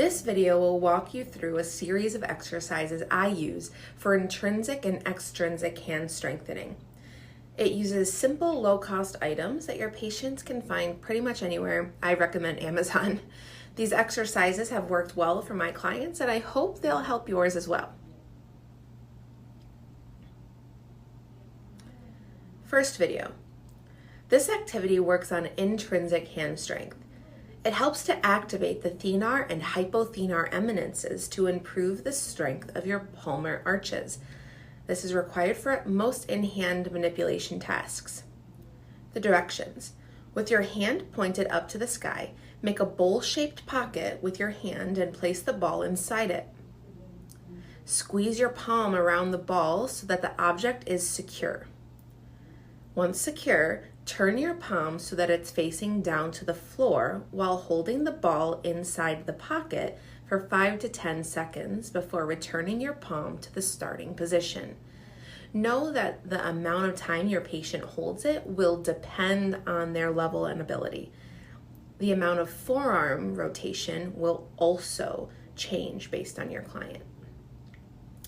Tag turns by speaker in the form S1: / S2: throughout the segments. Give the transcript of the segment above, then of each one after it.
S1: This video will walk you through a series of exercises I use for intrinsic and extrinsic hand strengthening. It uses simple, low-cost items that your patients can find pretty much anywhere. I recommend Amazon. These exercises have worked well for my clients, and I hope they'll help yours as well. First video. This activity works on intrinsic hand strength. It helps to activate the thenar and hypothenar eminences to improve the strength of your palmar arches. This is required for most in-hand manipulation tasks. The directions. With your hand pointed up to the sky, make a bowl-shaped pocket with your hand and place the ball inside it. Squeeze your palm around the ball so that the object is secure. Once secure, turn your palm so that it's facing down to the floor while holding the ball inside the pocket for 5 to 10 seconds before returning your palm to the starting position. Know that the amount of time your patient holds it will depend on their level and ability. The amount of forearm rotation will also change based on your client.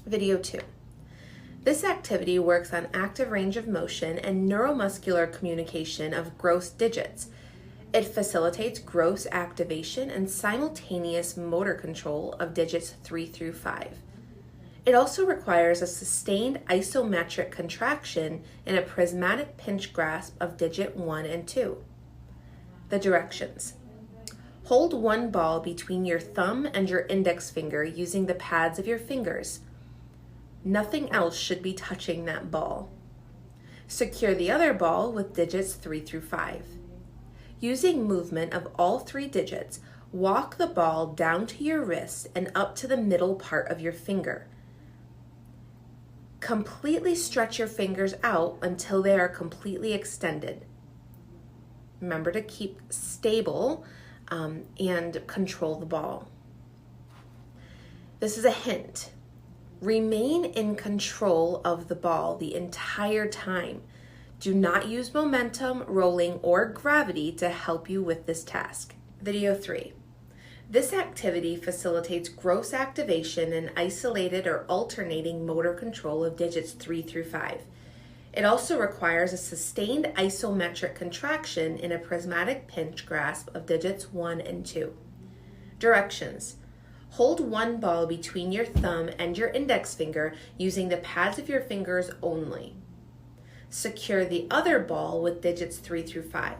S1: Video 2. This activity works on active range of motion and neuromuscular communication of gross digits. It facilitates gross activation and simultaneous motor control of digits 3 through 5. It also requires a sustained isometric contraction in a prismatic pinch grasp of digit 1 and 2. The directions. Hold one ball between your thumb and your index finger using the pads of your fingers. Nothing else should be touching that ball. Secure the other ball with digits 3 through 5. Using movement of all 3 digits, walk the ball down to your wrist and up to the middle part of your finger. Completely stretch your fingers out until they are completely extended. Remember to keep stable and control the ball. This is a hint. Remain in control of the ball the entire time. Do not use momentum, rolling, or gravity to help you with this task. Video 3. This activity facilitates gross activation and isolated or alternating motor control of digits 3 through 5. It also requires a sustained isometric contraction in a prismatic pinch grasp of digits 1 and 2. Directions. Hold one ball between your thumb and your index finger using the pads of your fingers only. Secure the other ball with digits 3 through 5.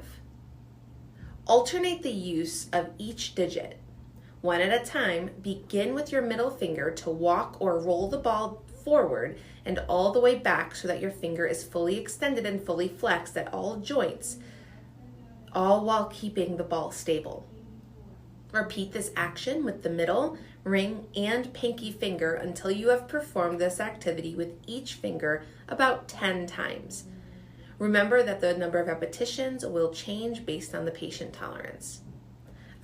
S1: Alternate the use of each digit. One at a time, begin with your middle finger to walk or roll the ball forward and all the way back so that your finger is fully extended and fully flexed at all joints, all while keeping the ball stable. Repeat this action with the middle, ring, and pinky finger until you have performed this activity with each finger about 10 times. Remember that the number of repetitions will change based on the patient tolerance.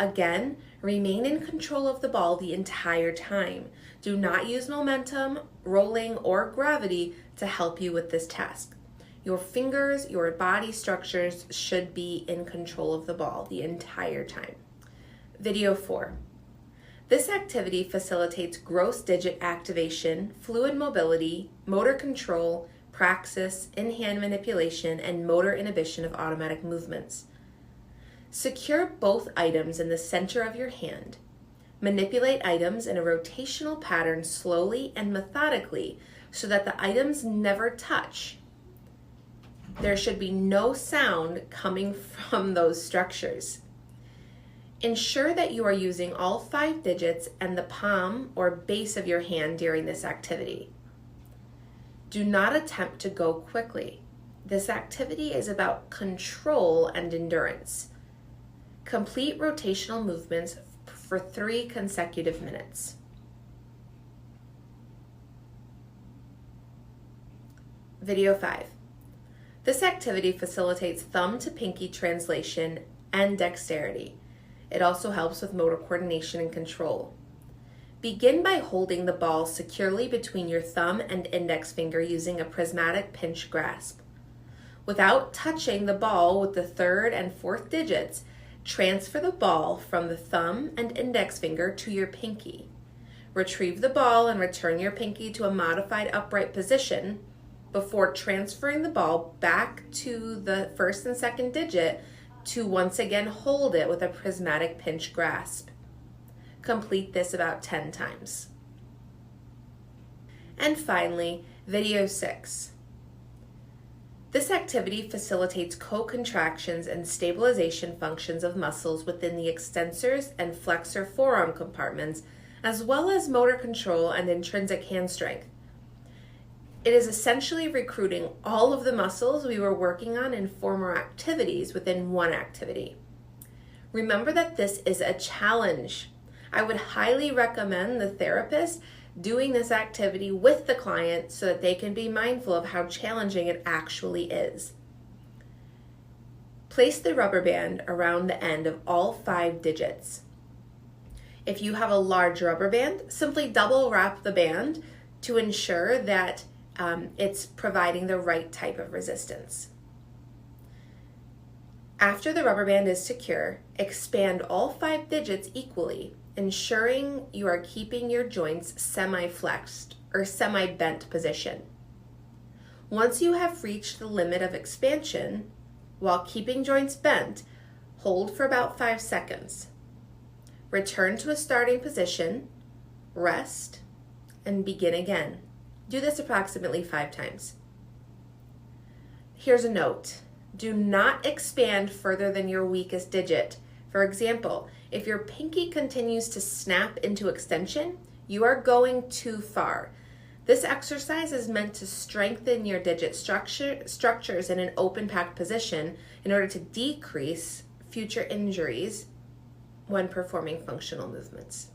S1: Again, remain in control of the ball the entire time. Do not use momentum, rolling, or gravity to help you with this task. Your fingers, your body structures should be in control of the ball the entire time. Video 4. This activity facilitates gross digit activation, fluid mobility, motor control, praxis, in-hand manipulation, and motor inhibition of automatic movements. Secure both items in the center of your hand. Manipulate items in a rotational pattern slowly and methodically so that the items never touch. There should be no sound coming from those structures. Ensure that you are using all 5 digits and the palm or base of your hand during this activity. Do not attempt to go quickly. This activity is about control and endurance. Complete rotational movements for 3 consecutive minutes. Video 5. This activity facilitates thumb to pinky translation and dexterity. It also helps with motor coordination and control. Begin by holding the ball securely between your thumb and index finger using a prismatic pinch grasp. Without touching the ball with the 3rd and 4th digits, Transfer the ball from the thumb and index finger to your pinky. Retrieve the ball and return your pinky to a modified upright position before transferring the ball back to the first and second digit to once again hold it with a prismatic pinch grasp. Complete this about 10 times. And finally, video 6. This activity facilitates co-contractions and stabilization functions of muscles within the extensors and flexor forearm compartments, as well as motor control and intrinsic hand strength. It is essentially recruiting all of the muscles we were working on in former activities within one activity. Remember that this is a challenge. I would highly recommend the therapist doing this activity with the client so that they can be mindful of how challenging it actually is. Place the rubber band around the end of all 5 digits. If you have a large rubber band, simply double wrap the band to ensure that it's providing the right type of resistance. After the rubber band is secure, expand all 5 digits equally, ensuring you are keeping your joints semi-flexed or semi-bent position. Once you have reached the limit of expansion, while keeping joints bent, hold for about 5 seconds. Return to a starting position, rest, and begin again. Do this approximately 5 times. Here's a note. Do not expand further than your weakest digit. For example, if your pinky continues to snap into extension, you are going too far. This exercise is meant to strengthen your digit structures in an open packed position in order to decrease future injuries when performing functional movements.